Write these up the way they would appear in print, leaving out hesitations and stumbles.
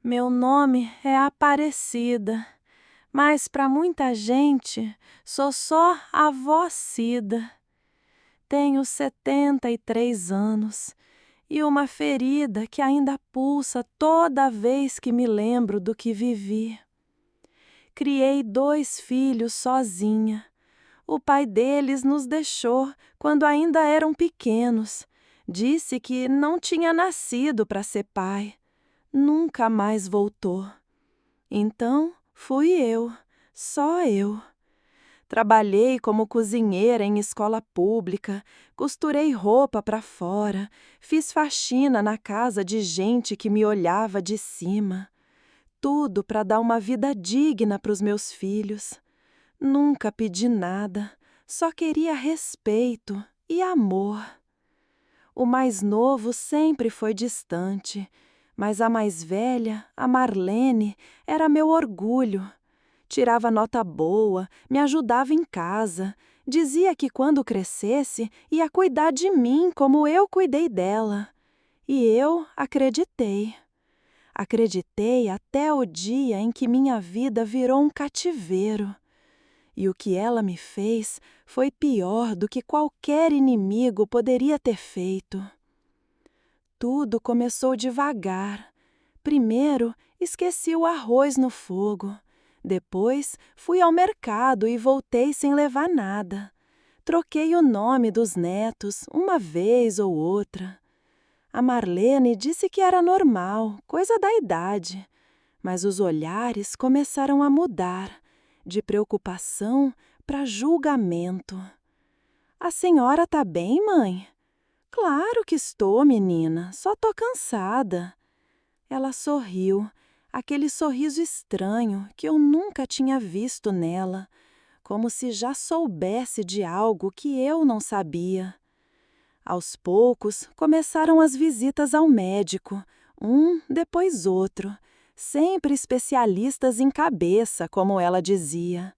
Meu nome é Aparecida, mas para muita gente sou só a avó Cida. Tenho 73 anos e uma ferida que ainda pulsa toda vez que me lembro do que vivi. Criei 2 filhos sozinha. O pai deles nos deixou quando ainda eram pequenos. Disse que não tinha nascido para ser pai. Nunca mais voltou. Então, fui eu, só eu. Trabalhei como cozinheira em escola pública, costurei roupa para fora, fiz faxina na casa de gente que me olhava de cima. Tudo para dar uma vida digna para os meus filhos. Nunca pedi nada, só queria respeito e amor. O mais novo sempre foi distante, mas a mais velha, a Marlene, era meu orgulho. Tirava nota boa, me ajudava em casa, dizia que quando crescesse ia cuidar de mim como eu cuidei dela. E eu acreditei. Acreditei até o dia em que minha vida virou um cativeiro. E o que ela me fez foi pior do que qualquer inimigo poderia ter feito. Tudo começou devagar. Primeiro, esqueci o arroz no fogo. Depois, fui ao mercado e voltei sem levar nada. Troquei o nome dos netos uma vez ou outra. A Marlene disse que era normal, coisa da idade. Mas os olhares começaram a mudar, de preocupação para julgamento. A senhora tá bem, mãe? Claro que estou, menina, só tô cansada. Ela sorriu, aquele sorriso estranho que eu nunca tinha visto nela, como se já soubesse de algo que eu não sabia. Aos poucos, começaram as visitas ao médico, um depois outro, sempre especialistas em cabeça, como ela dizia.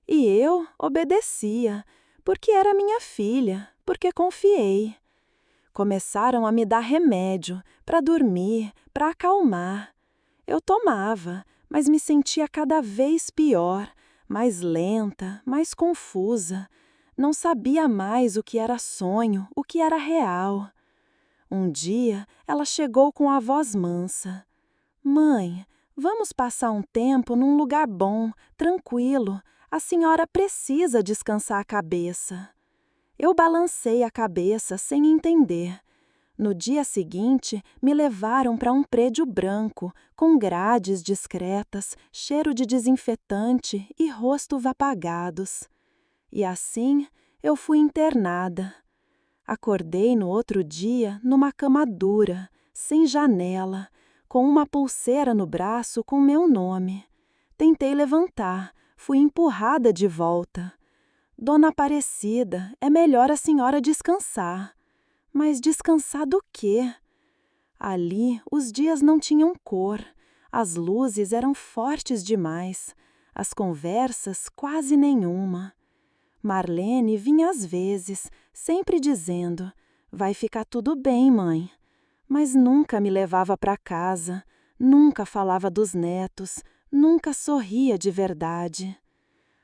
E eu obedecia, porque era minha filha, porque confiei. Começaram a me dar remédio para dormir, para acalmar. Eu tomava, mas me sentia cada vez pior, mais lenta, mais confusa. Não sabia mais o que era sonho, o que era real. Um dia, ela chegou com a voz mansa. Mãe, vamos passar um tempo num lugar bom, tranquilo. A senhora precisa descansar a cabeça. Eu balancei a cabeça sem entender. No dia seguinte, me levaram para um prédio branco, com grades discretas, cheiro de desinfetante e rostos apagados. E assim, eu fui internada. Acordei no outro dia numa cama dura, sem janela, com uma pulseira no braço com meu nome. Tentei levantar, fui empurrada de volta. Dona Aparecida, é melhor a senhora descansar. Mas descansar do quê? Ali, os dias não tinham cor, as luzes eram fortes demais, as conversas quase nenhuma. Marlene vinha às vezes, sempre dizendo: vai ficar tudo bem, mãe. Mas nunca me levava para casa, nunca falava dos netos, nunca sorria de verdade.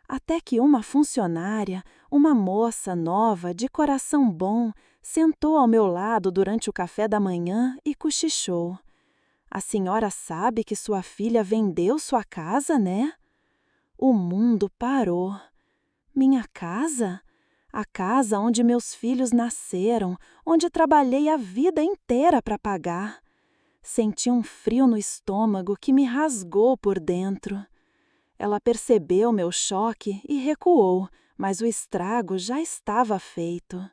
Até que uma funcionária, uma moça nova, de coração bom, sentou ao meu lado durante o café da manhã e cochichou. A senhora sabe que sua filha vendeu sua casa, né? O mundo parou. Minha casa? A casa onde meus filhos nasceram, onde trabalhei a vida inteira para pagar. Senti um frio no estômago que me rasgou por dentro. Ela percebeu meu choque e recuou, mas o estrago já estava feito.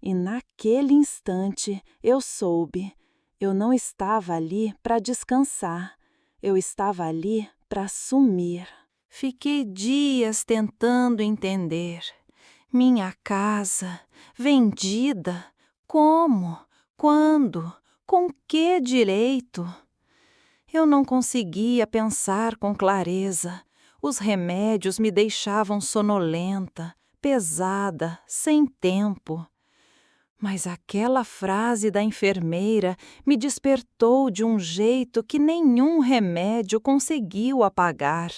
E naquele instante eu soube. Eu não estava ali para descansar. Eu estava ali para sumir. Fiquei dias tentando entender. Minha casa, vendida, como, quando, com que direito? Eu não conseguia pensar com clareza. Os remédios me deixavam sonolenta, pesada, sem tempo. Mas aquela frase da enfermeira me despertou de um jeito que nenhum remédio conseguiu apagar.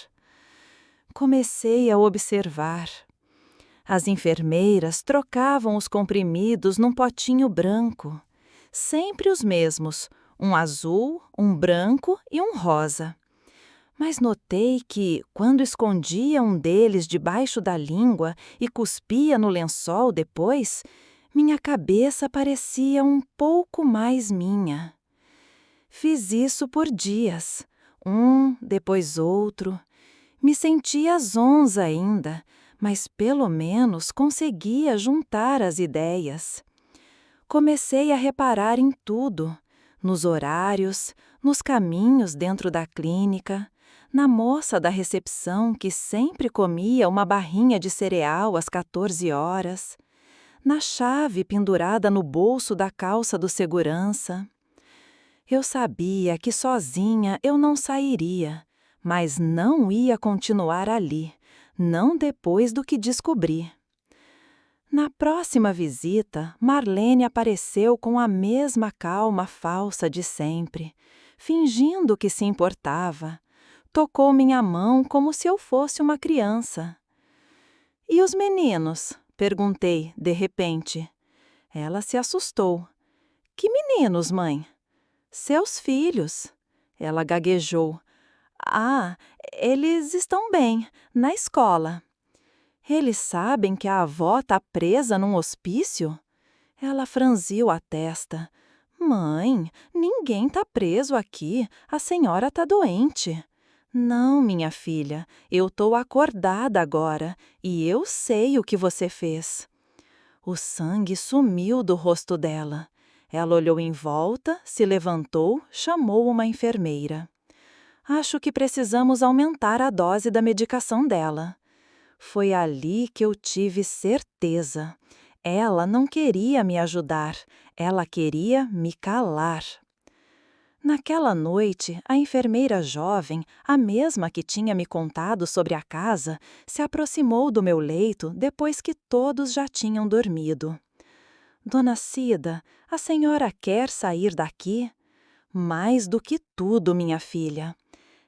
Comecei a observar. As enfermeiras trocavam os comprimidos num potinho branco. Sempre os mesmos, um azul, um branco e um rosa. Mas notei que, quando escondia um deles debaixo da língua e cuspia no lençol depois, minha cabeça parecia um pouco mais minha. Fiz isso por dias, um, depois outro. Me sentia zonza ainda, mas pelo menos conseguia juntar as ideias. Comecei a reparar em tudo, nos horários, nos caminhos dentro da clínica, na moça da recepção que sempre comia uma barrinha de cereal às 14 horas, na chave pendurada no bolso da calça do segurança. Eu sabia que sozinha eu não sairia, mas não ia continuar ali, não depois do que descobri. Na próxima visita, Marlene apareceu com a mesma calma falsa de sempre, fingindo que se importava. Tocou minha mão como se eu fosse uma criança. "E os meninos?" perguntei, de repente. Ela se assustou. "Que meninos, mãe?" "Seus filhos." Ela gaguejou. "Ah, eles estão bem, na escola." "Eles sabem que a avó está presa num hospício?" Ela franziu a testa. "Mãe, ninguém está preso aqui, a senhora está doente." "Não, minha filha, eu estou acordada agora e eu sei o que você fez." O sangue sumiu do rosto dela. Ela olhou em volta, se levantou, chamou uma enfermeira. "Acho que precisamos aumentar a dose da medicação dela." Foi ali que eu tive certeza. Ela não queria me ajudar, ela queria me calar. Naquela noite, a enfermeira jovem, a mesma que tinha me contado sobre a casa, se aproximou do meu leito depois que todos já tinham dormido. "Dona Cida, a senhora quer sair daqui?" "Mais do que tudo, minha filha."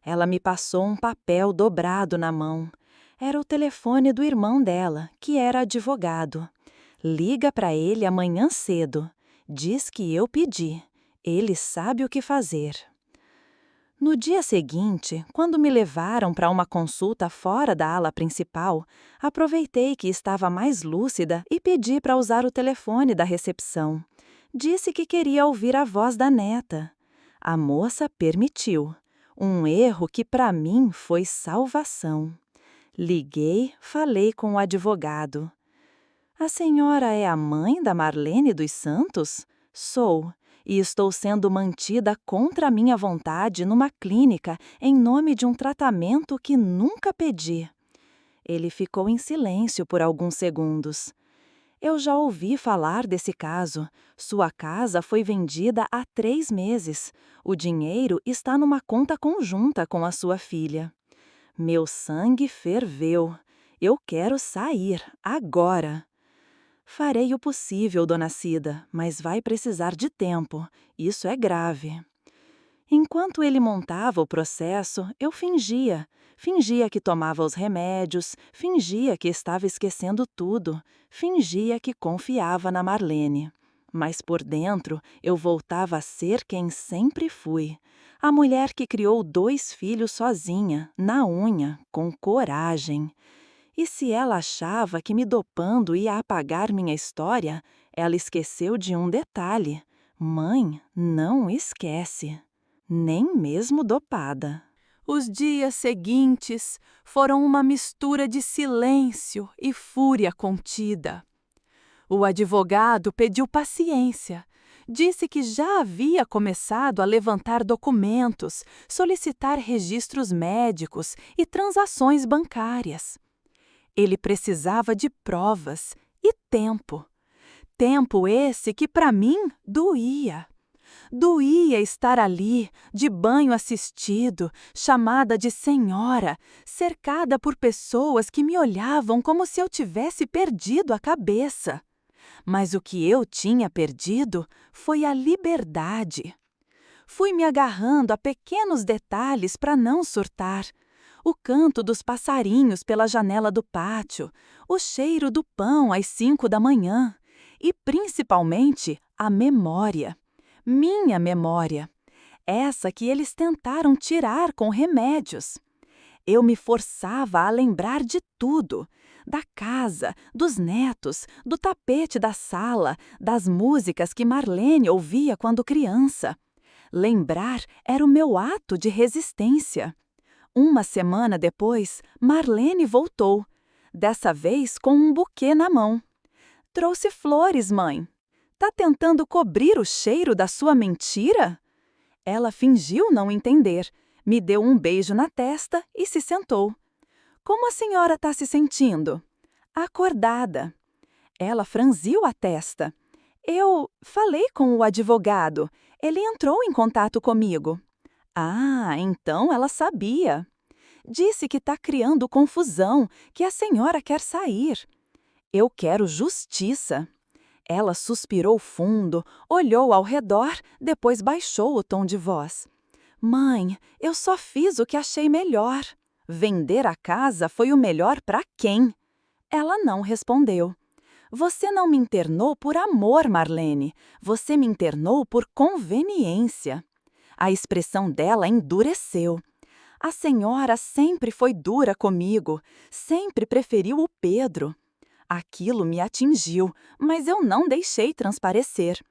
Ela me passou um papel dobrado na mão. Era o telefone do irmão dela, que era advogado. "Liga para ele amanhã cedo. Diz que eu pedi. Ele sabe o que fazer." No dia seguinte, quando me levaram para uma consulta fora da ala principal, aproveitei que estava mais lúcida e pedi para usar o telefone da recepção. Disse que queria ouvir a voz da neta. A moça permitiu. Um erro que para mim foi salvação. Liguei, falei com o advogado. "A senhora é a mãe da Marlene dos Santos?" "Sou, e estou sendo mantida contra a minha vontade numa clínica em nome de um tratamento que nunca pedi." Ele ficou em silêncio por alguns segundos. "Eu já ouvi falar desse caso. Sua casa foi vendida há 3 meses. O dinheiro está numa conta conjunta com a sua filha." Meu sangue ferveu. Eu quero sair, agora. "Farei o possível, dona Cida, mas vai precisar de tempo. Isso é grave." Enquanto ele montava o processo, eu fingia. Fingia que tomava os remédios, fingia que estava esquecendo tudo, fingia que confiava na Marlene. Mas por dentro, eu voltava a ser quem sempre fui. A mulher que criou 2 filhos sozinha, na unha, com coragem. E se ela achava que me dopando ia apagar minha história, ela esqueceu de um detalhe. Mãe não esquece. Nem mesmo dopada. Os dias seguintes foram uma mistura de silêncio e fúria contida. O advogado pediu paciência. Disse que já havia começado a levantar documentos, solicitar registros médicos e transações bancárias. Ele precisava de provas e tempo. Tempo esse que para mim doía. Doía estar ali, de banho assistido, chamada de senhora, cercada por pessoas que me olhavam como se eu tivesse perdido a cabeça. Mas o que eu tinha perdido foi a liberdade. Fui me agarrando a pequenos detalhes para não surtar. O canto dos passarinhos pela janela do pátio, o cheiro do pão às 5 da manhã e, principalmente, a memória. Minha memória. Essa que eles tentaram tirar com remédios. Eu me forçava a lembrar de tudo. Da casa, dos netos, do tapete da sala, das músicas que Marlene ouvia quando criança. Lembrar era o meu ato de resistência. Uma semana depois, Marlene voltou, dessa vez com um buquê na mão. Trouxe flores, mãe. Tá tentando cobrir o cheiro da sua mentira? Ela fingiu não entender, me deu um beijo na testa e se sentou. Como a senhora está se sentindo? Acordada. Ela franziu a testa. Eu falei com o advogado. Ele entrou em contato comigo. Ah, então ela sabia. Disse que está criando confusão, que a senhora quer sair. Eu quero justiça. Ela suspirou fundo, olhou ao redor, depois baixou o tom de voz. Mãe, eu só fiz o que achei melhor. Vender a casa foi o melhor para quem? Ela não respondeu. Você não me internou por amor, Marlene. Você me internou por conveniência. A expressão dela endureceu. A senhora sempre foi dura comigo, sempre preferiu o Pedro. Aquilo me atingiu, mas eu não deixei transparecer.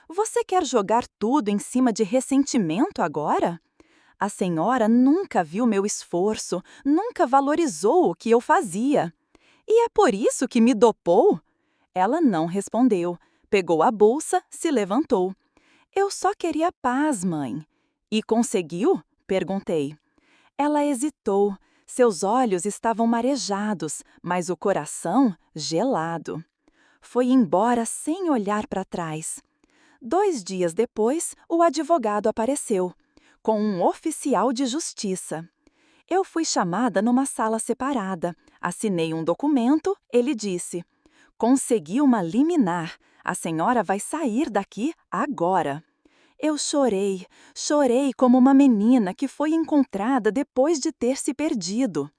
Você quer jogar tudo em cima de ressentimento agora? A senhora nunca viu meu esforço, nunca valorizou o que eu fazia. E é por isso que me dopou? Ela não respondeu. Pegou a bolsa, se levantou. Eu só queria paz, mãe. E conseguiu? Perguntei. Ela hesitou. Seus olhos estavam marejados, mas o coração gelado. Foi embora sem olhar para trás. 2 dias depois, o advogado apareceu, com um oficial de justiça. Eu fui chamada numa sala separada. Assinei um documento, ele disse: consegui uma liminar. A senhora vai sair daqui agora. Eu chorei, chorei como uma menina que foi encontrada depois de ter se perdido.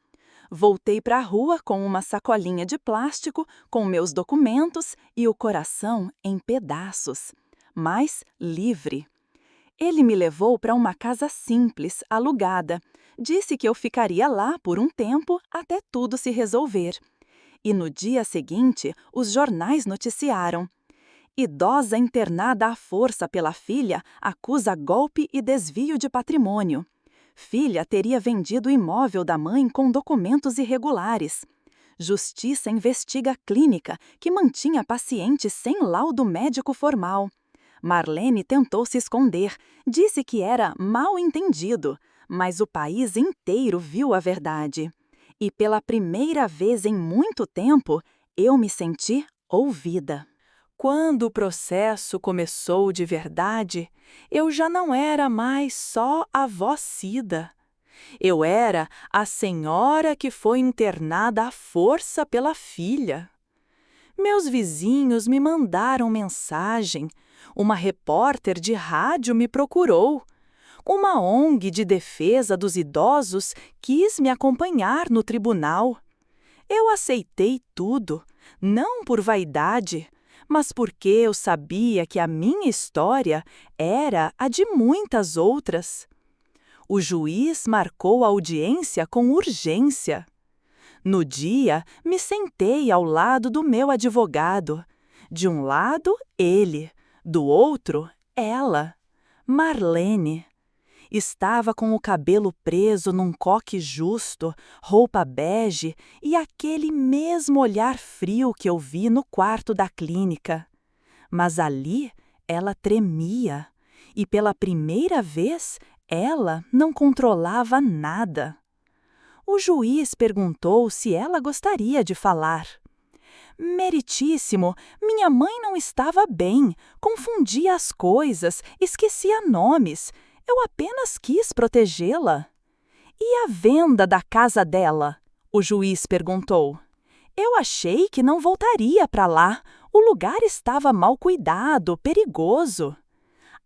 Voltei para a rua com uma sacolinha de plástico, com meus documentos e o coração em pedaços, mas livre. Ele me levou para uma casa simples, alugada. Disse que eu ficaria lá por um tempo até tudo se resolver. E no dia seguinte, os jornais noticiaram: idosa internada à força pela filha acusa golpe e desvio de patrimônio. Filha teria vendido o imóvel da mãe com documentos irregulares. Justiça investiga a clínica que mantinha paciente sem laudo médico formal. Marlene tentou se esconder, disse que era mal entendido, mas o país inteiro viu a verdade. E pela primeira vez em muito tempo, eu me senti ouvida. Quando o processo começou de verdade, eu já não era mais só a vó Cida. Eu era a senhora que foi internada à força pela filha. Meus vizinhos me mandaram mensagem, uma repórter de rádio me procurou, uma ONG de defesa dos idosos quis me acompanhar no tribunal. Eu aceitei tudo, não por vaidade, mas porque eu sabia que a minha história era a de muitas outras. O juiz marcou a audiência com urgência. No dia, me sentei ao lado do meu advogado. De um lado, ele, do outro, ela, Marlene. Estava com o cabelo preso num coque justo, roupa bege e aquele mesmo olhar frio que eu vi no quarto da clínica. Mas ali ela tremia e pela primeira vez ela não controlava nada. O juiz perguntou se ela gostaria de falar. Meritíssimo, minha mãe não estava bem, confundia as coisas, esquecia nomes. Eu apenas quis protegê-la. E a venda da casa dela? O juiz perguntou. Eu achei que não voltaria para lá. O lugar estava mal cuidado, perigoso.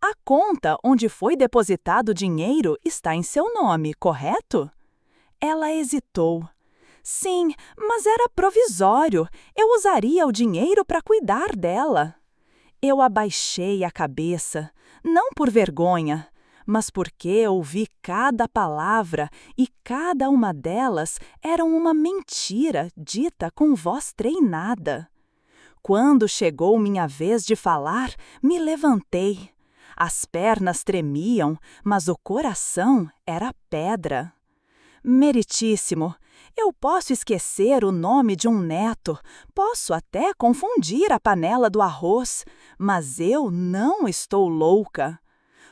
A conta onde foi depositado o dinheiro está em seu nome, correto? Ela hesitou. Sim, mas era provisório. Eu usaria o dinheiro para cuidar dela. Eu abaixei a cabeça, não por vergonha, mas porque ouvi cada palavra e cada uma delas era uma mentira dita com voz treinada. Quando chegou minha vez de falar, me levantei. As pernas tremiam, mas o coração era pedra. Meritíssimo, eu posso esquecer o nome de um neto, posso até confundir a panela do arroz, mas eu não estou louca.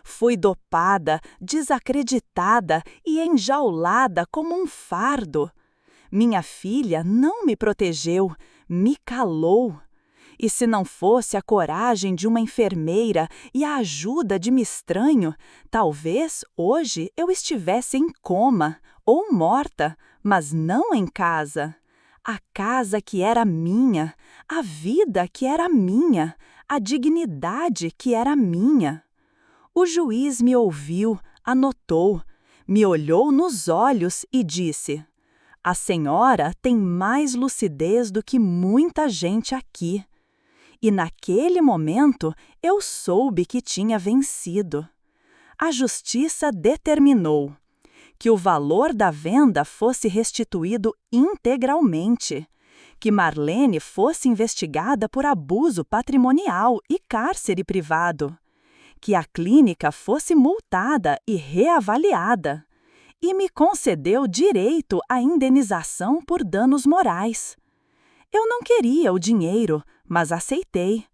Fui dopada, desacreditada e enjaulada como um fardo. Minha filha não me protegeu, me calou. E se não fosse a coragem de uma enfermeira e a ajuda de me estranho, talvez hoje eu estivesse em coma ou morta, mas não em casa. A casa que era minha, a vida que era minha, a dignidade que era minha. O juiz me ouviu, anotou, me olhou nos olhos e disse: "A senhora tem mais lucidez do que muita gente aqui." E naquele momento eu soube que tinha vencido. A justiça determinou que o valor da venda fosse restituído integralmente, que Marlene fosse investigada por abuso patrimonial e cárcere privado, que a clínica fosse multada e reavaliada, e me concedeu direito à indenização por danos morais. Eu não queria o dinheiro, mas aceitei,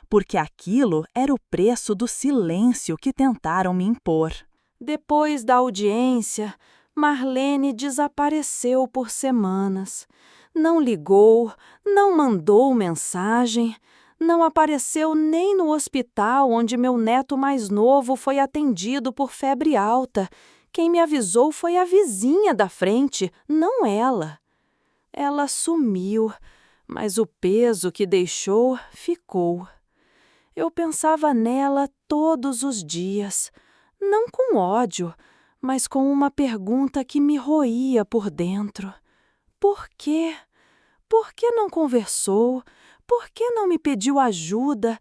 porque aquilo era o preço do silêncio que tentaram me impor. Depois da audiência, Marlene desapareceu por semanas. Não ligou, não mandou mensagem, não apareceu nem no hospital onde meu neto mais novo foi atendido por febre alta. Quem me avisou foi a vizinha da frente, não ela. Ela sumiu, mas o peso que deixou ficou. Eu pensava nela todos os dias, não com ódio, mas com uma pergunta que me roía por dentro. Por quê? Por que não conversou? Por que não me pediu ajuda?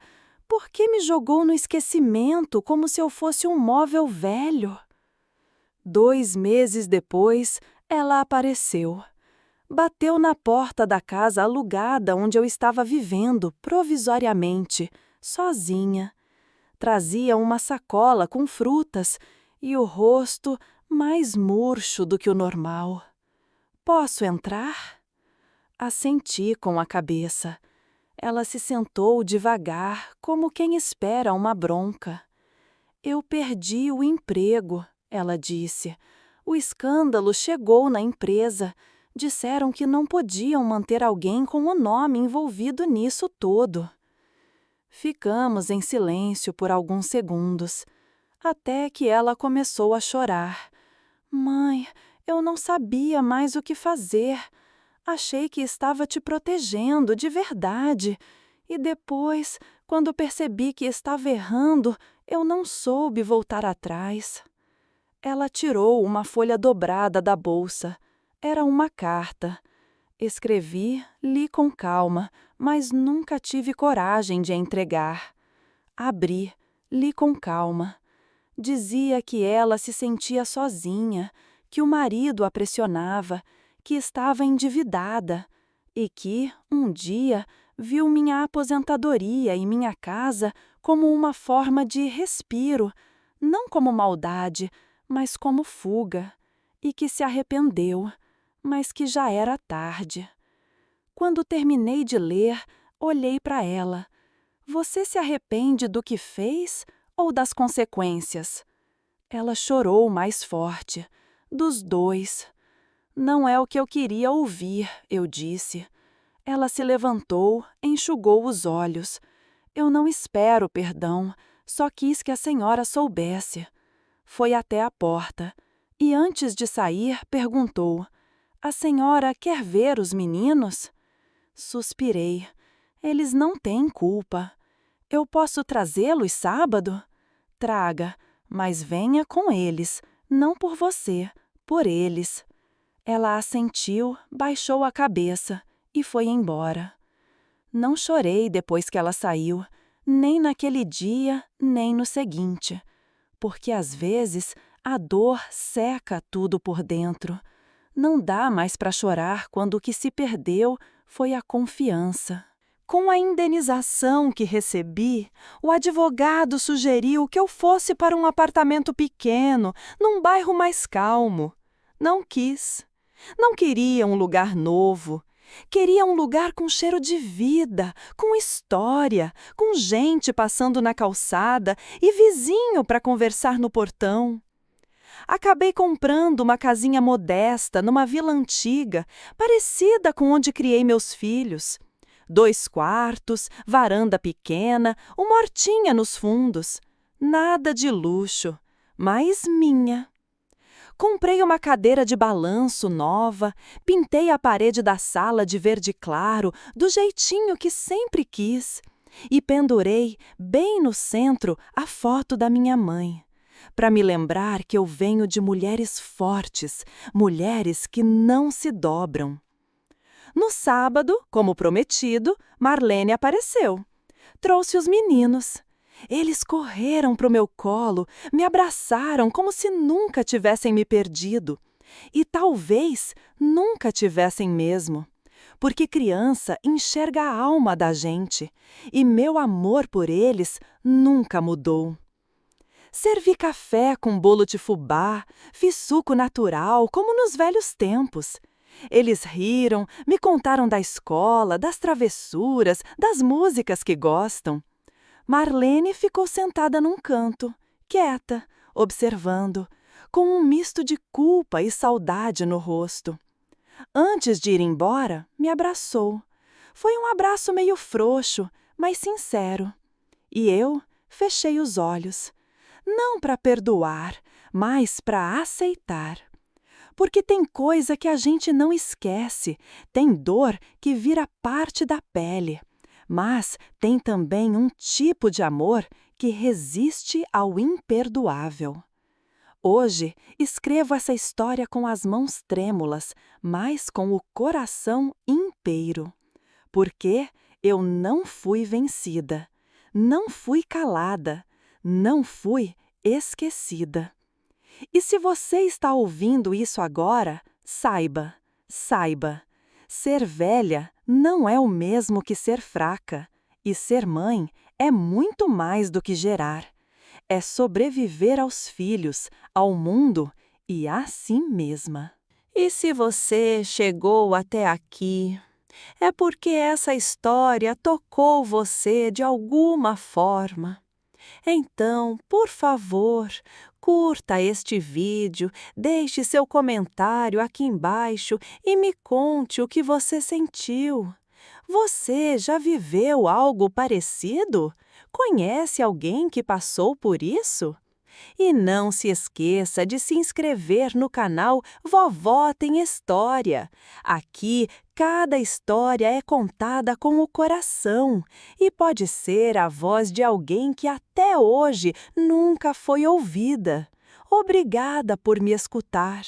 Por que me jogou no esquecimento como se eu fosse um móvel velho? 2 meses depois, ela apareceu. Bateu na porta da casa alugada onde eu estava vivendo, provisoriamente, sozinha. Trazia uma sacola com frutas e o rosto mais murcho do que o normal. "Posso entrar?" Assenti com a cabeça. Ela se sentou devagar, como quem espera uma bronca. "Eu perdi o emprego", ela disse. "O escândalo chegou na empresa. Disseram que não podiam manter alguém com o nome envolvido nisso todo." Ficamos em silêncio por alguns segundos, até que ela começou a chorar. "Mãe, eu não sabia mais o que fazer. Achei que estava te protegendo de verdade. E depois, quando percebi que estava errando, eu não soube voltar atrás." Ela tirou uma folha dobrada da bolsa. Era uma carta. Escrevi, li com calma, mas nunca tive coragem de a entregar. Abri, li com calma. Dizia que ela se sentia sozinha, que o marido a pressionava, que estava endividada e que, um dia, viu minha aposentadoria e minha casa como uma forma de respiro, não como maldade, mas como fuga, e que se arrependeu, mas que já era tarde. Quando terminei de ler, olhei para ela. "Você se arrepende do que fez ou das consequências?" Ela chorou mais forte. "Dos dois." "Não é o que eu queria ouvir", eu disse. Ela se levantou, enxugou os olhos. "Eu não espero perdão, só quis que a senhora soubesse." Foi até a porta e, antes de sair, perguntou: "A senhora quer ver os meninos?" Suspirei. Eles não têm culpa. Eu posso trazê-los sábado? Traga, mas venha com eles, não por você, por eles. Ela assentiu, baixou a cabeça e foi embora. Não chorei depois que ela saiu, nem naquele dia, nem no seguinte, porque às vezes a dor seca tudo por dentro. Não dá mais para chorar quando o que se perdeu foi a confiança. Com a indenização que recebi, o advogado sugeriu que eu fosse para um apartamento pequeno, num bairro mais calmo. Não quis. Não queria um lugar novo. Queria um lugar com cheiro de vida, com história, com gente passando na calçada e vizinho para conversar no portão. Acabei comprando uma casinha modesta numa vila antiga, parecida com onde criei meus filhos. 2 quartos, varanda pequena, uma hortinha nos fundos. Nada de luxo, mas minha. Comprei uma cadeira de balanço nova, pintei a parede da sala de verde claro, do jeitinho que sempre quis, e pendurei, bem no centro, a foto da minha mãe, para me lembrar que eu venho de mulheres fortes, mulheres que não se dobram. No sábado, como prometido, Marlene apareceu. Trouxe os meninos. Eles correram para o meu colo, me abraçaram como se nunca tivessem me perdido. E talvez nunca tivessem mesmo. Porque criança enxerga a alma da gente, e meu amor por eles nunca mudou. Servi café com bolo de fubá, fiz suco natural, como nos velhos tempos. Eles riram, me contaram da escola, das travessuras, das músicas que gostam. Marlene ficou sentada num canto, quieta, observando, com um misto de culpa e saudade no rosto. Antes de ir embora, me abraçou. Foi um abraço meio frouxo, mas sincero. E eu fechei os olhos, não para perdoar, mas para aceitar. Porque tem coisa que a gente não esquece, tem dor que vira parte da pele. Mas tem também um tipo de amor que resiste ao imperdoável. Hoje, escrevo essa história com as mãos trêmulas, mas com o coração inteiro. Porque eu não fui vencida, não fui calada, não fui esquecida. E se você está ouvindo isso agora, saiba, ser velha não é o mesmo que ser fraca, e ser mãe é muito mais do que gerar. É sobreviver aos filhos, ao mundo e a si mesma. E se você chegou até aqui, é porque essa história tocou você de alguma forma. Então, por favor, curta este vídeo, deixe seu comentário aqui embaixo e me conte o que você sentiu. Você já viveu algo parecido? Conhece alguém que passou por isso? E não se esqueça de se inscrever no canal Vovó Tem História. Aqui, cada história é contada com o coração e pode ser a voz de alguém que até hoje nunca foi ouvida. Obrigada por me escutar.